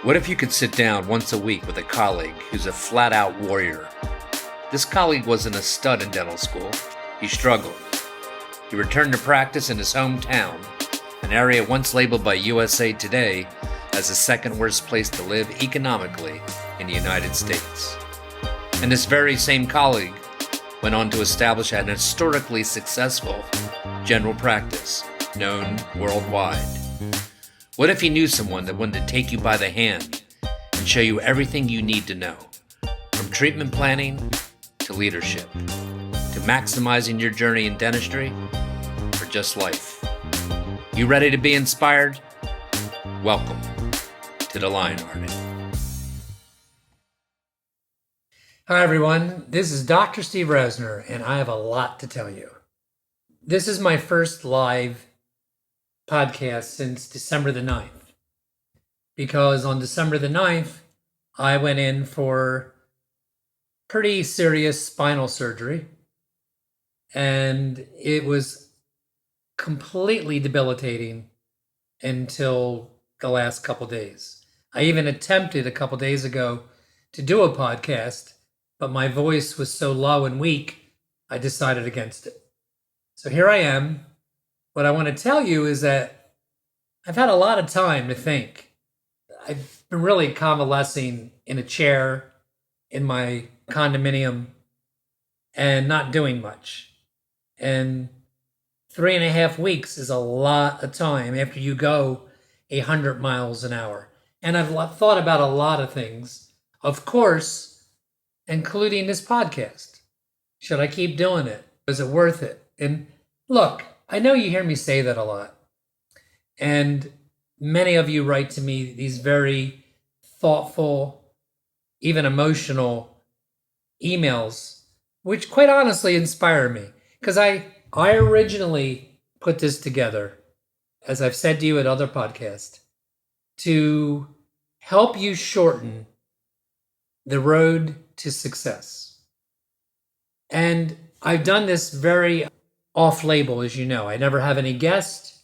What if you could sit down once a week with a colleague who's a flat-out warrior? This colleague wasn't a stud in dental school. He struggled. He returned to practice in his hometown, an area once labeled by USA Today as the second worst place to live economically in the United States. And this very same colleague went on to establish an historically successful general practice known worldwide. What if you knew someone that wanted to take you by the hand and show you everything you need to know, from treatment planning to leadership, to maximizing your journey in dentistry, or just life? You ready to be inspired? Welcome to the Lionhearted. Hi everyone, this is Dr. Steve Rasner, and I have a lot to tell you. This is my first live podcast since December the 9th, because on December the 9th, I went in for pretty serious spinal surgery, and it was completely debilitating until the last couple days. I even attempted a couple days ago to do a podcast, but my voice was so low and weak, I decided against it. So here I am. What I want to tell you is that I've had a lot of time to think. I've been really convalescing in a chair in my condominium and not doing much. And 3.5 weeks is a lot of time after you go 100 miles an hour. And I've thought about a lot of things, of course, including this podcast. Should I keep doing it? Is it worth it? And look, I know you hear me say that a lot. And many of you write to me these very thoughtful, even emotional emails, which quite honestly inspire me. Because I originally put this together, as I've said to you at other podcasts, to help you shorten the road to success. And I've done this very off-label, as you know. I never have any guests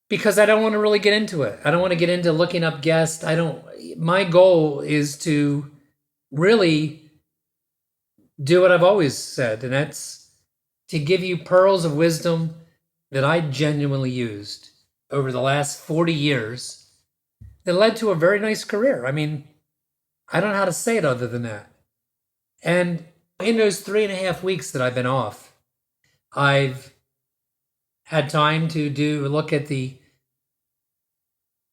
because I don't want to really get into it. I don't want to get into looking up guests. My goal is to really do what I've always said, and that's to give you pearls of wisdom that I genuinely used over the last 40 years that led to a very nice career. I mean, I don't know how to say it other than that. And in those 3.5 weeks that I've been off, I've had time to look at the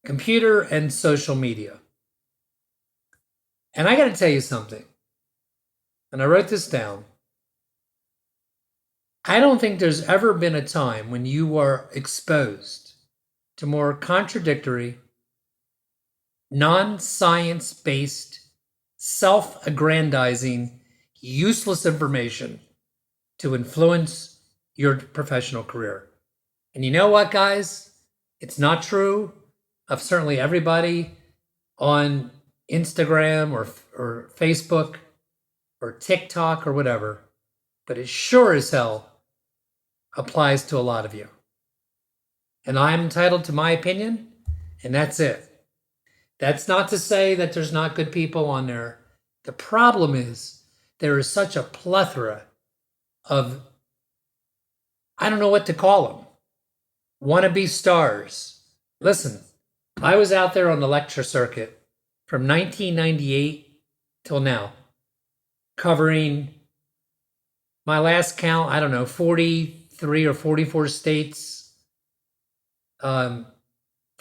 computer and social media. And I got to tell you something. And I wrote this down. I don't think there's ever been a time when you were exposed to more contradictory, non-science-based, self-aggrandizing, useless information to influence your professional career. And you know what, guys? It's not true of certainly everybody on Instagram or Facebook or TikTok or whatever, but it sure as hell applies to a lot of you. And I'm entitled to my opinion, and that's it. That's not to say that there's not good people on there. The problem is there is such a plethora of, I don't know what to call them, wannabe stars. Listen, I was out there on the lecture circuit from 1998 till now, covering, my last count, 43 or 44 states, 5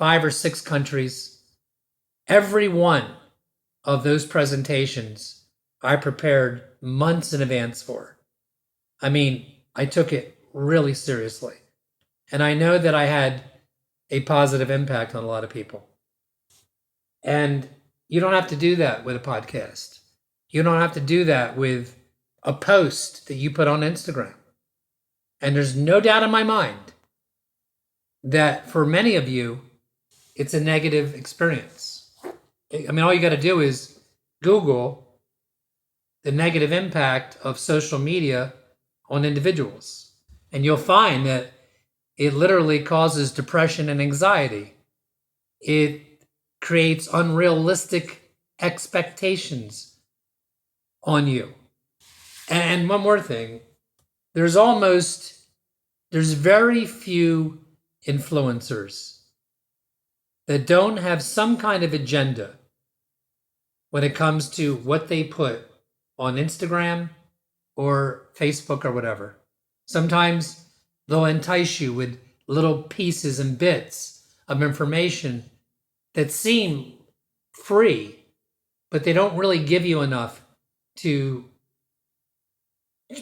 or 6 countries. Every one of those presentations I prepared months in advance for. I mean, I took it really seriously. And I know that I had a positive impact on a lot of people. And you don't have to do that with a podcast. You don't have to do that with a post that you put on Instagram. And there's no doubt in my mind that for many of you, it's a negative experience. I mean, all you got to do is Google the negative impact of social media on individuals. And you'll find that it literally causes depression and anxiety. It creates unrealistic expectations on you. And one more thing, there's very few influencers that don't have some kind of agenda when it comes to what they put on Instagram or Facebook or whatever. Sometimes they'll entice you with little pieces and bits of information that seem free, but they don't really give you enough to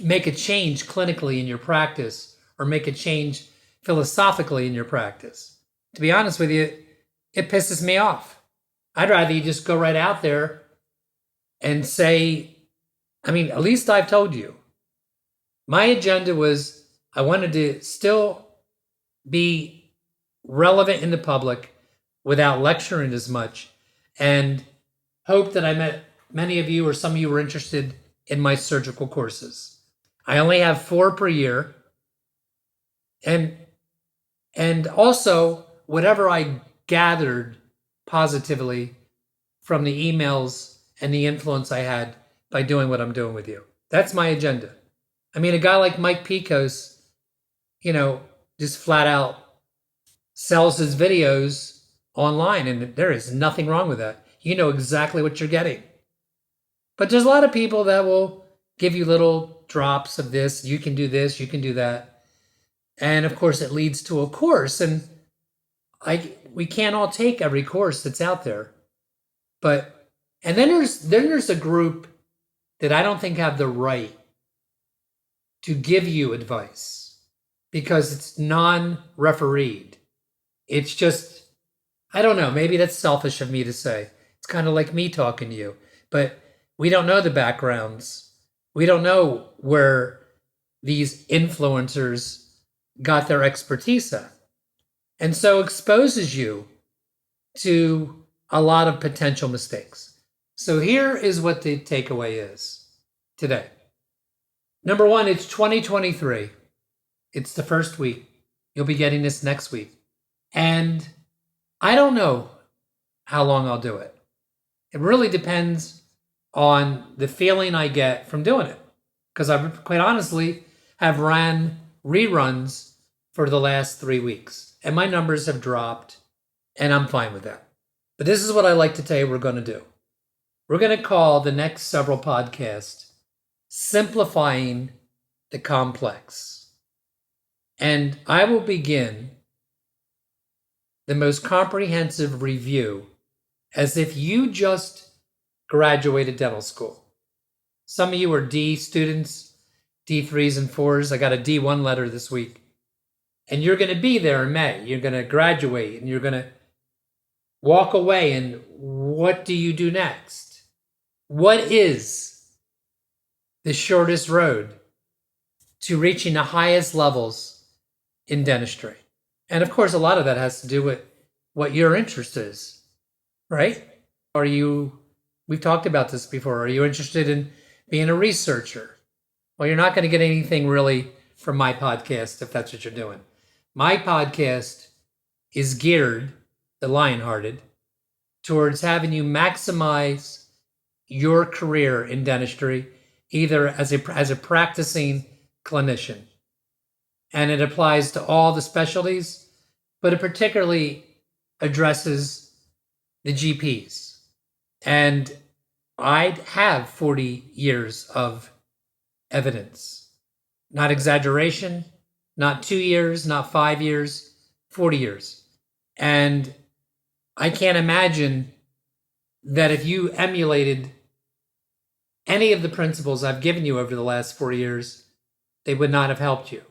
make a change clinically in your practice or make a change philosophically in your practice. To be honest with you, it pisses me off. I'd rather you just go right out there and say, at least I've told you. My agenda was I wanted to still be relevant in the public without lecturing as much, and hope that I met many of you or some of you were interested in my surgical courses. I only have 4 per year. And also whatever I gathered positively from the emails and the influence I had by doing what I'm doing with you. That's my agenda. A guy like Mike Picos, just flat out sells his videos online, and there is nothing wrong with that. You know exactly what you're getting. But there's a lot of people that will give you little drops of this. You can do this, you can do that. And of course, it leads to a course. And we can't all take every course that's out there. And then there's a group that I don't think have the right to give you advice because it's non-refereed. It's just, I don't know, maybe that's selfish of me to say. It's kind of like me talking to you, but we don't know the backgrounds. We don't know where these influencers got their expertise at. And so exposes you to a lot of potential mistakes. So here is what the takeaway is today. Number one, it's 2023. It's the first week. You'll be getting this next week. And I don't know how long I'll do it. It really depends on the feeling I get from doing it. Because I quite honestly have ran reruns for the last 3 weeks. And my numbers have dropped, and I'm fine with that. But this is what I like to tell you we're going to do. We're going to call the next several podcasts Simplifying the Complex. And I will begin the most comprehensive review as if you just graduated dental school. Some of you are D students, D3s and 4s. I got a D1 letter this week. And you're going to be there in May. You're going to graduate and you're going to walk away. And what do you do next? What is the shortest road to reaching the highest levels in dentistry? And of course, a lot of that has to do with what your interest is, right? We've talked about this before. Are you interested in being a researcher? Well, you're not going to get anything really from my podcast if that's what you're doing. My podcast is geared, the Lionhearted, towards having you maximize your career in dentistry, either as a practicing clinician. And it applies to all the specialties, but it particularly addresses the GPs. And I have 40 years of evidence. Not exaggeration, not 2 years, not 5 years, 40 years. And I can't imagine that if you emulated any of the principles I've given you over the last 4 years, they would not have helped you.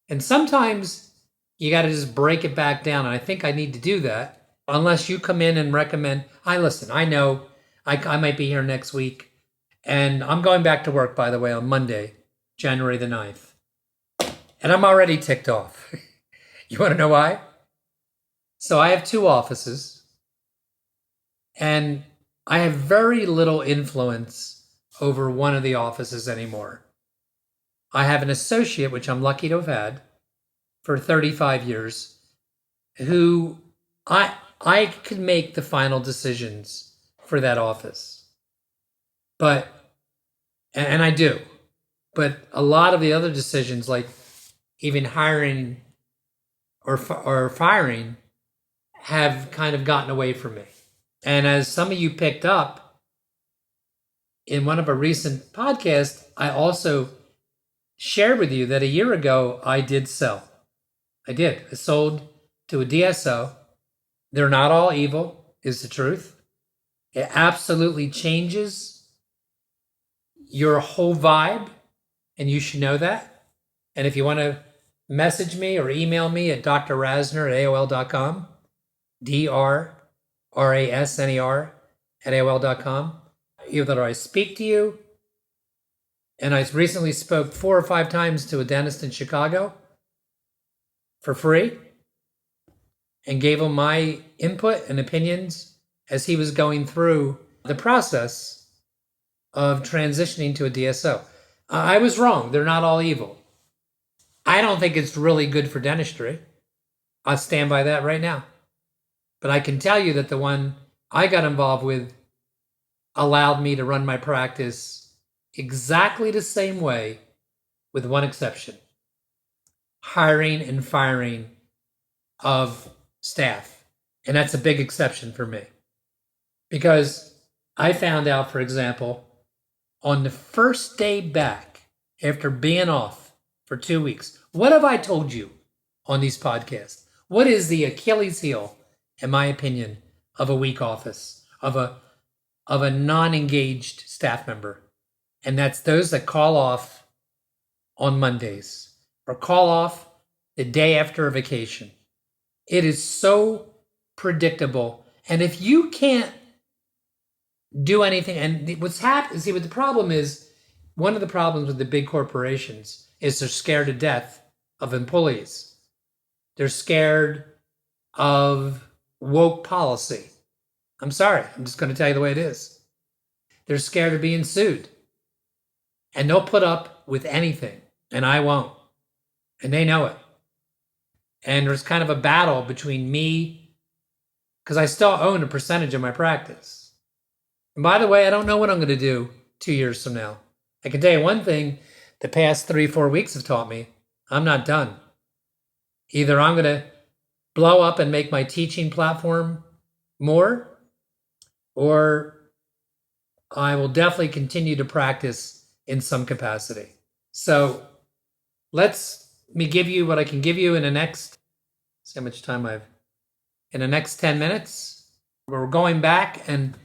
And sometimes you got to just break it back down. And I think I need to do that unless you come in and recommend, listen, I know I might be here next week. And I'm going back to work, by the way, on Monday, January the 9th. And I'm already ticked off. You want to know why? So I have 2 offices. And I have very little influence over one of the offices anymore. I have an associate, which I'm lucky to have had for 35 years, who I I could make the final decisions for that office. But, and I do, but a lot of the other decisions, like even hiring or firing, have kind of gotten away from me. And as some of you picked up in one of our recent podcasts, I also shared with you that a year ago I did sell. I did. I sold to a DSO. They're not all evil, is the truth. It absolutely changes your whole vibe, and you should know that. And if you want to message me or email me at drrasner@aol.com, DRRASNER@AOL.com. Either I speak to you, and I recently spoke 4 or 5 times to a dentist in Chicago for free and gave him my input and opinions as he was going through the process of transitioning to a DSO. I was wrong. They're not all evil. I don't think it's really good for dentistry. I'll stand by that right now. But I can tell you that the one I got involved with allowed me to run my practice exactly the same way, with one exception: hiring and firing of staff. And that's a big exception for me. Because I found out, for example, on the first day back after being off for 2 weeks, what have I told you on these podcasts? What is the Achilles heel, in my opinion, of a weak office, of a non-engaged staff member? And that's those that call off on Mondays or call off the day after a vacation. It is so predictable. And if you can't do anything, and what's happened, see, what the problem is, one of the problems with the big corporations is they're scared to death of employees. They're scared of woke policy. I'm sorry, I'm just going to tell you the way it is. They're scared of being sued. And they'll put up with anything, and I won't. And they know it. And there's kind of a battle between me, because I still own a percentage of my practice. And by the way, I don't know what I'm going to do 2 years from now. I can tell you one thing the past 3-4 weeks have taught me: I'm not done. Either I'm going to blow up and make my teaching platform more, or I will definitely continue to practice in some capacity. So let me give you what I can give you in the next, see how much time in the next 10 minutes. We're going back, and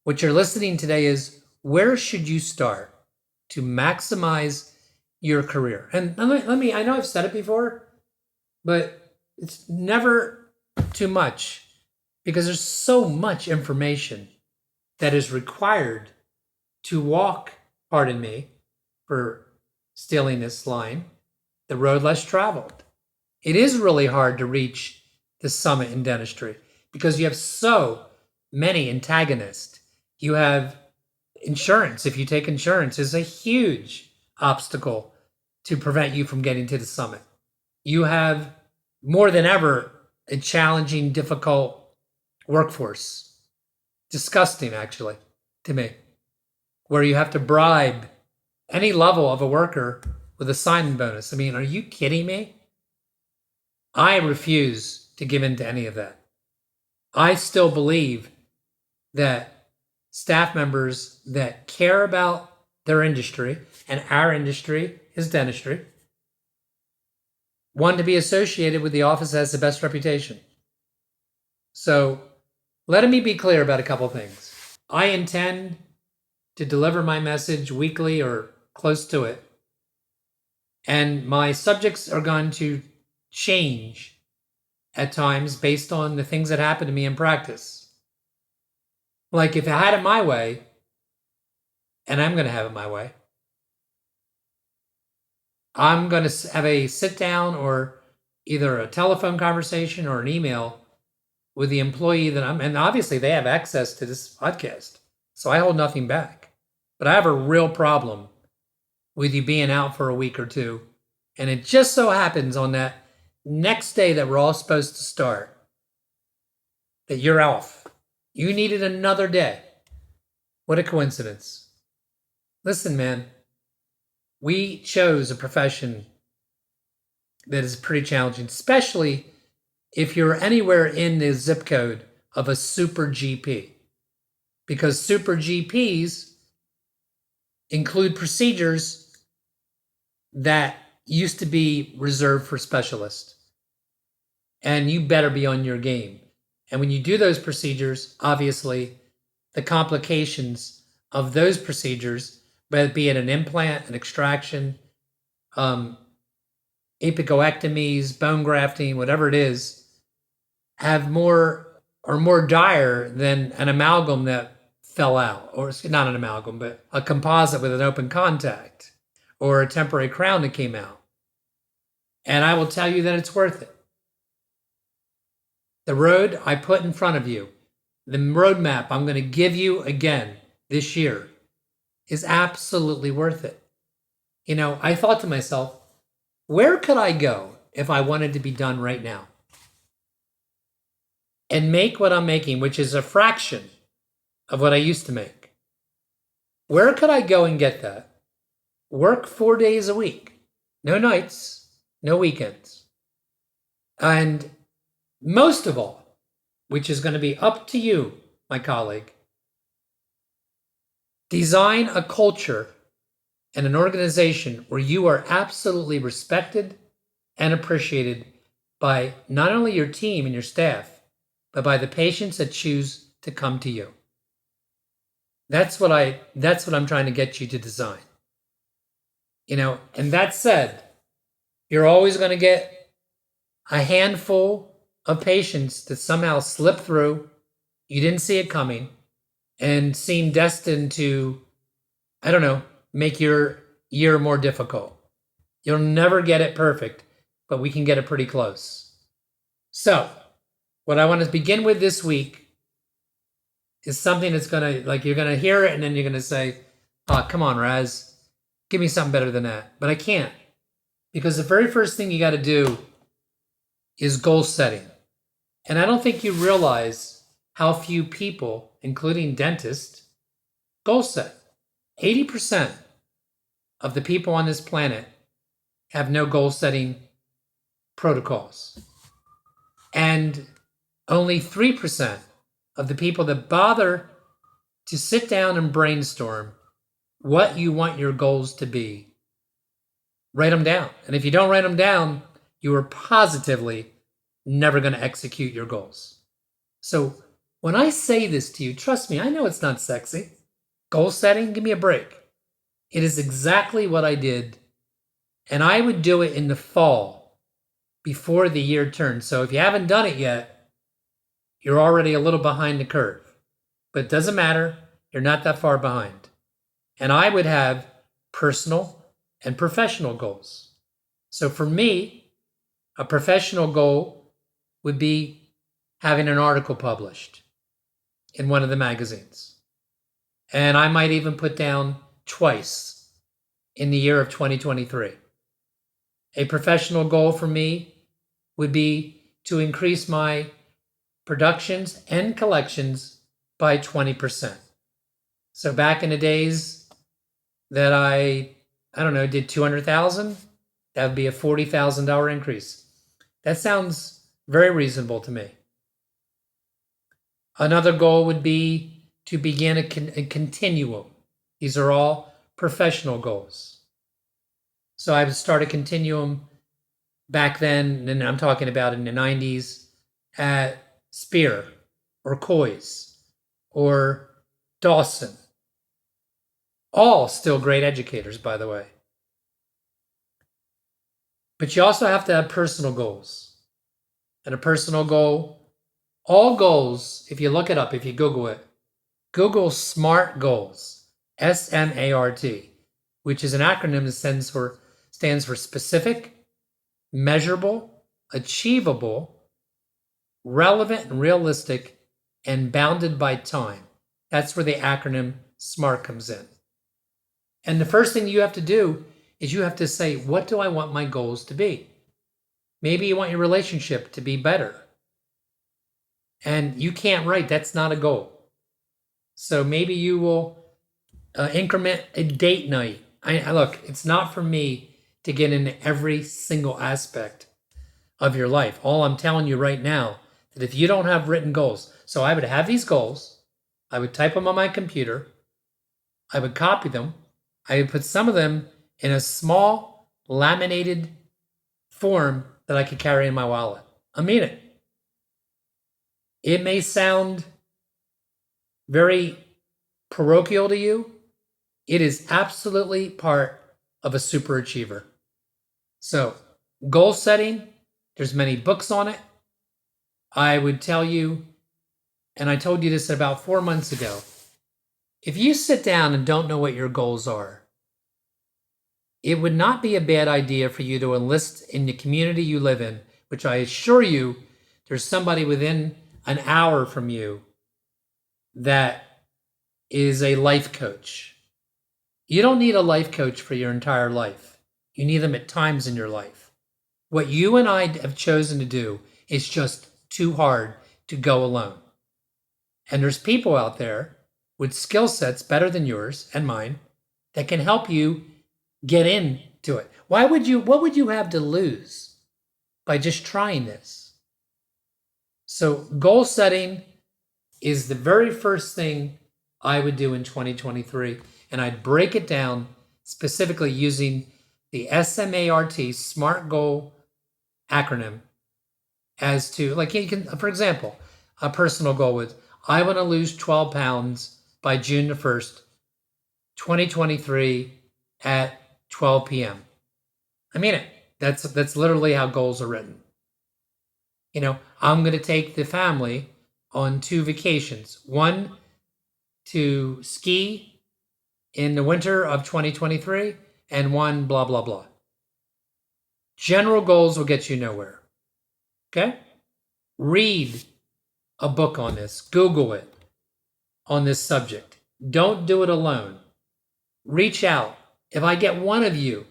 what you're listening today is, where should you start to maximize your career? And let me, I know I've said it before, but it's never too much, because there's so much information that is required to walk, pardon me for stealing this line, the road less traveled. It is really hard to reach the summit in dentistry because you have so many antagonists. You have insurance. If you take insurance, is a huge obstacle to prevent you from getting to the summit. You have, more than ever, a challenging, difficult workforce. Disgusting, actually, to me, where you have to bribe any level of a worker with a sign-in bonus. I mean, are you kidding me? I refuse to give in to any of that. I still believe that staff members that care about their industry, and our industry is dentistry, want to be associated with the office that has the best reputation. So let me be clear about a couple things. I intend to deliver my message weekly or close to it. And my subjects are going to change at times based on the things that happen to me in practice. Like if I had it my way, and I'm going to have it my way, I'm going to have a sit down or either a telephone conversation or an email with the employee that and obviously they have access to this podcast, so I hold nothing back. But I have a real problem with you being out for a week or two, and it just so happens on that next day that we're all supposed to start, that you're off. You needed another day. What a coincidence. Listen, man, we chose a profession that is pretty challenging, especially if you're anywhere in the zip code of a super GP, because super GPs include procedures that used to be reserved for specialists. And you better be on your game. And when you do those procedures, obviously, the complications of those procedures, whether it be it an implant, an extraction, apicoectomies, bone grafting, whatever it is, are more dire than an amalgam that fell out, or not an amalgam, but a composite with an open contact, or a temporary crown that came out. And I will tell you that it's worth it. The road I put in front of you, the roadmap I'm going to give you again this year, is absolutely worth it. You know, I thought to myself, where could I go if I wanted to be done right now? And make what I'm making, which is a fraction of what I used to make. Where could I go and get that? Work 4 days a week, no nights, no weekends. And most of all, which is going to be up to you, my colleague, design a culture and an organization where you are absolutely respected and appreciated by not only your team and your staff, but by the patients that choose to come to you. That's what I'm trying to get you to design. You know, and that said, you're always going to get a handful of patients that somehow slip through, you didn't see it coming, and seem destined to, I don't know, make your year more difficult. You'll never get it perfect, but we can get it pretty close. So, what I want to begin with this week is something that's going to, like, you're going to hear it and then you're going to say, oh, come on, Raz, give me something better than that. But I can't, because the very first thing you got to do is goal setting. And I don't think you realize how few people, including dentists, goal set. 80% of the people on this planet have no goal setting protocols. And only 3% of the people that bother to sit down and brainstorm what you want your goals to be, write them down. And if you don't write them down, you are positively never going to execute your goals. So when I say this to you, trust me, I know it's not sexy. Goal setting, give me a break. It is exactly what I did. And I would do it in the fall before the year turned. So if you haven't done it yet, you're already a little behind the curve. But it doesn't matter. You're not that far behind. And I would have personal and professional goals. So for me, a professional goal would be having an article published in one of the magazines. And I might even put down twice in the year of 2023. A professional goal for me would be to increase my productions and collections by 20%. So back in the days that I don't know, did 200,000, that would be a $40,000 increase. That sounds very reasonable to me. Another goal would be to begin a continuum. These are all professional goals. So I would start a continuum back then, and I'm talking about in the 90s, at Spear or Coys or Dawson. All still great educators, by the way. But you also have to have personal goals. And a personal goal, all goals, if you look it up, if you Google it, Google SMART goals, SMART, which is an acronym that stands for specific, measurable, achievable, relevant and realistic, and bounded by time. That's where the acronym SMART comes in. And the first thing you have to do is you have to say, what do I want my goals to be? Maybe you want your relationship to be better. And you can't write. That's not a goal. So maybe you will increment a date night. Look, it's not for me to get into every single aspect of your life. All I'm telling you right now, that if you don't have written goals, so I would have these goals, I would type them on my computer, I would copy them, I would put some of them in a small laminated form that I could carry in my wallet. I mean it. It may sound very parochial to you. It is absolutely part of a super achiever. So, goal setting, there's many books on it. I would tell you, and I told you this about 4 months ago, if you sit down and don't know what your goals are, it would not be a bad idea for you to enlist in the community you live in, which I assure you there's somebody within an hour from you that is a life coach. You don't need a life coach for your entire life. You need them at times in your life. What you and I have chosen to do is just too hard to go alone. And there's people out there with skill sets better than yours and mine that can help you get into it. What would you have to lose by just trying this? So goal setting is the very first thing I would do in 2023. And I'd break it down specifically using the SMART, SMART Goal acronym, as to, like, you can, for example, a personal goal was, I want to lose 12 pounds by June the 1st, 2023 at 12 p.m. I mean it. That's literally how goals are written. You know, I'm going to take the family on 2 vacations. One to ski in the winter of 2023 and one blah, blah, blah. General goals will get you nowhere. Okay? Read a book on this. Google it on this subject. Don't do it alone. Reach out. If I get one of you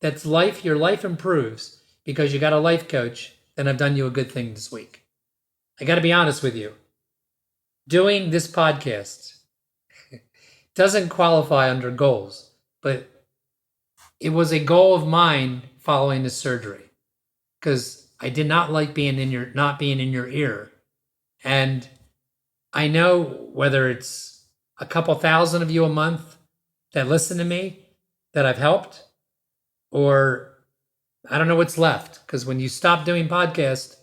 that's your life improves because you got a life coach, then I've done you a good thing this week. I got to be honest with you. Doing this podcast doesn't qualify under goals, but it was a goal of mine following the surgery because I did not like not being in your ear. And I know whether it's a couple thousand of you a month that listen to me that I've helped, or I don't know what's left, because when you stop doing podcasts,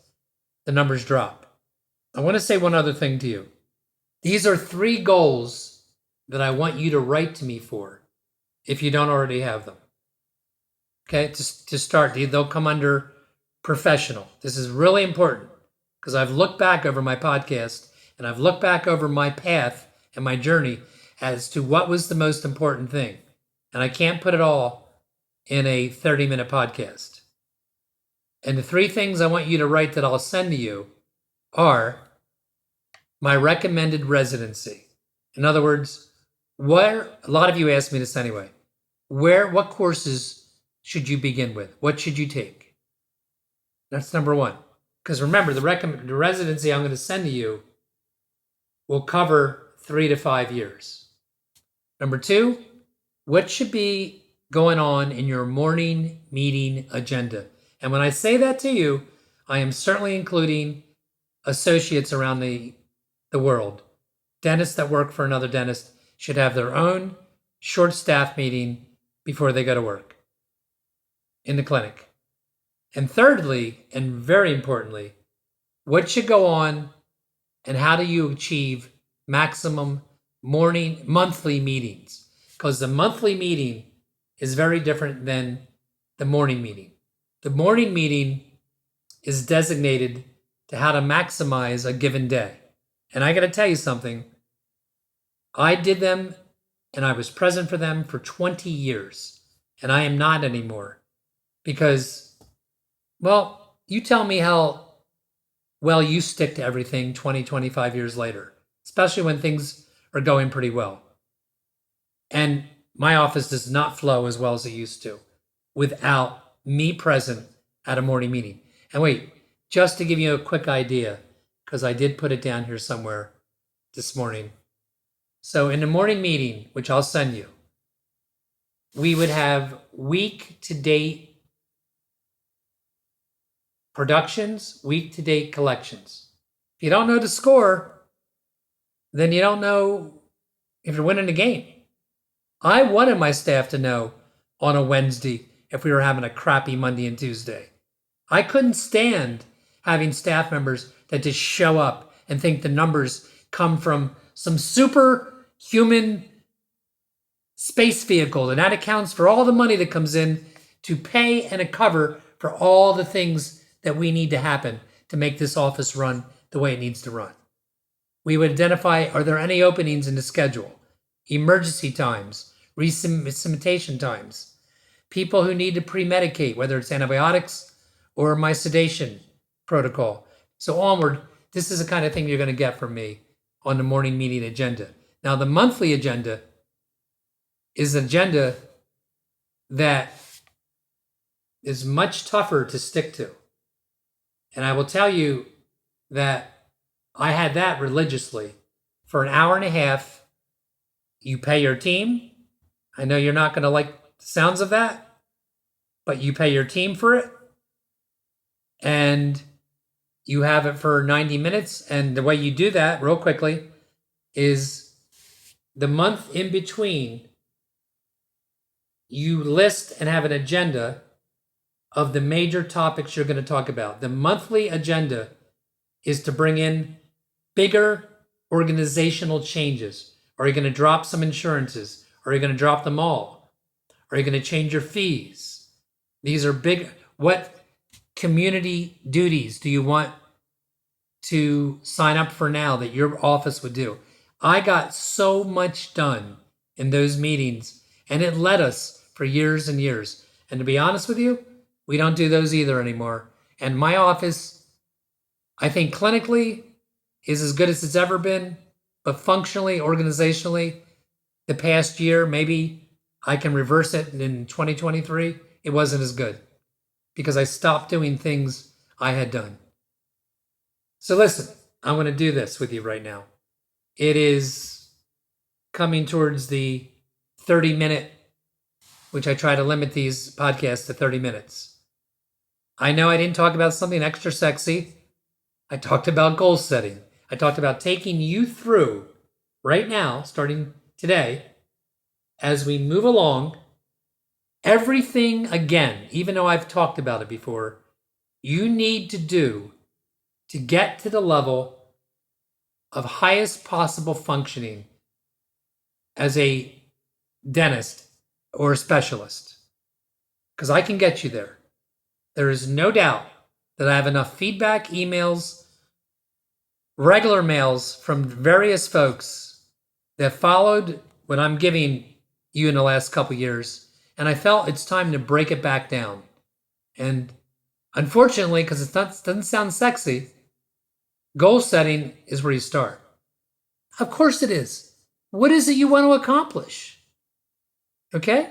the numbers drop. I want to say one other thing to you. These are 3 goals that I want you to write to me for if you don't already have them. Okay, to start, they'll come under professional. This is really important because I've looked back over my podcast and I've looked back over my path and my journey as to what was the most important thing. And I can't put it all in a 30-minute podcast. And the 3 things I want you to write that I'll send to you are my recommended residency. In other words, a lot of you ask me this anyway, what courses should you begin with? What should you take? That's number 1. Because remember, the residency I'm going to send to you will cover 3 to 5 years. Number 2, what should be going on in your morning meeting agenda? And when I say that to you, I am certainly including associates around the world. Dentists that work for another dentist should have their own short staff meeting before they go to work in the clinic. And thirdly, and very importantly, what should go on and how do you achieve maximum monthly meetings? Because the monthly meeting is very different than the morning meeting. The morning meeting is designated to how to maximize a given day. And I got to tell you something. I did them and I was present for them for 20 years. And I am not anymore. Because, well, you tell me how well you stick to everything 20, 25 years later. Especially when things are going pretty well. And my office does not flow as well as it used to without me present at a morning meeting. And wait, just to give you a quick idea, because I did put it down here somewhere this morning. So in the morning meeting, which I'll send you, we would have week-to-date productions, week-to-date collections. If you don't know the score, then you don't know if you're winning the game. I wanted my staff to know on a Wednesday if we were having a crappy Monday and Tuesday. I couldn't stand having staff members that just show up and think the numbers come from some superhuman space vehicle, and that accounts for all the money that comes in to pay and cover for all the things that we need to happen to make this office run the way it needs to run. We would identify, are there any openings in the schedule? Emergency times, resuscitation times, people who need to pre-medicate, whether it's antibiotics or my sedation protocol. So onward, this is the kind of thing you're going to get from me on the morning meeting agenda. Now, the monthly agenda is an agenda that is much tougher to stick to. And I will tell you that I had that religiously for an hour and a half. You pay your team. I know you're not going to like the sounds of that, but you pay your team for it. And you have it for 90 minutes. And the way you do that, real quickly, is the month in between, you list and have an agenda of the major topics you're going to talk about. The monthly agenda is to bring in bigger organizational changes. Are you going to drop some insurances? Are you going to drop them all? Are you going to change your fees? These are big. What community duties do you want to sign up for now that your office would do? I got so much done in those meetings, and it led us for years and years. And to be honest with you, we don't do those either anymore. And my office, I think clinically, is as good as it's ever been, but functionally, organizationally, the past year, maybe I can reverse it in 2023, it wasn't as good because I stopped doing things I had done. So listen, I'm going to do this with you right now. It is coming towards the 30-minute, which I try to limit these podcasts to 30 minutes. I know I didn't talk about something extra sexy. I talked about goal setting. I talked about taking you through right now, starting today, as we move along, everything again, even though I've talked about it before, you need to do to get to the level of highest possible functioning as a dentist or a specialist. Because I can get you there. There is no doubt that I have enough feedback, emails, regular mails from various folks that followed what I'm giving you in the last couple years, and I felt it's time to break it back down. And unfortunately, because it doesn't sound sexy, goal setting is where you start. Of course it is. What is it you want to accomplish? Okay?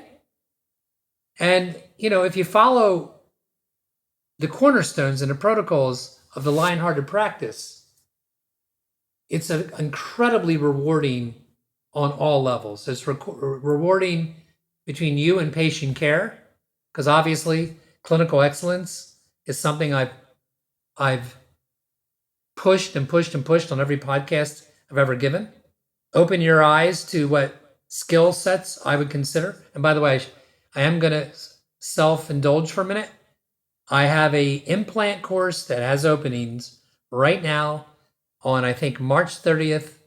And, if you follow the cornerstones and the protocols of the Lionhearted practice, it's incredibly rewarding on all levels. It's rewarding between you and patient care, because obviously clinical excellence is something I've pushed and pushed and pushed on every podcast I've ever given. Open your eyes to what skill sets I would consider. And by the way, I am going to self-indulge for a minute. I have a implant course that has openings right now on, I think, March 30th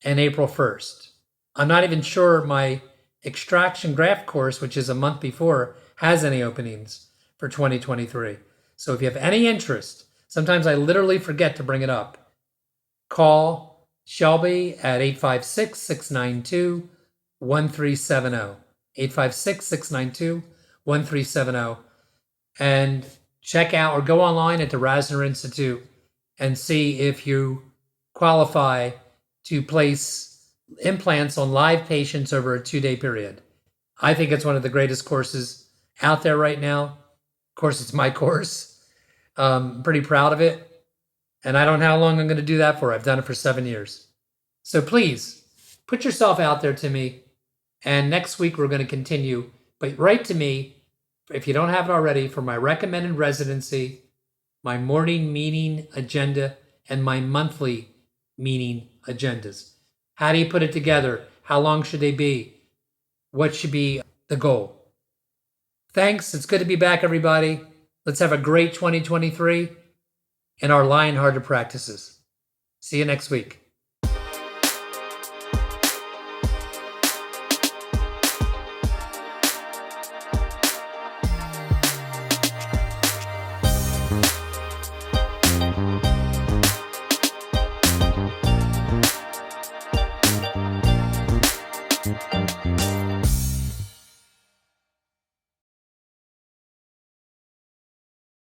and April 1st. I'm not even sure my extraction graft course, which is a month before, has any openings for 2023. So if you have any interest, sometimes I literally forget to bring it up. Call Shelby at 856-692-1370. 856-692-1370. And check out or go online at the Rasner Institute and see if you qualify to place implants on live patients over a 2-day period. I think it's one of the greatest courses out there right now. Of course, it's my course. I'm pretty proud of it. And I don't know how long I'm going to do that for. I've done it for 7 years. So please put yourself out there to me. And next week we're going to continue. But write to me, if you don't have it already, for my recommended residency, my morning meeting agenda, and my monthly meeting agendas. How do you put it together? How long should they be? What should be the goal? Thanks. It's good to be back, everybody. Let's have a great 2023 in our Lionhearted practices. See you next week.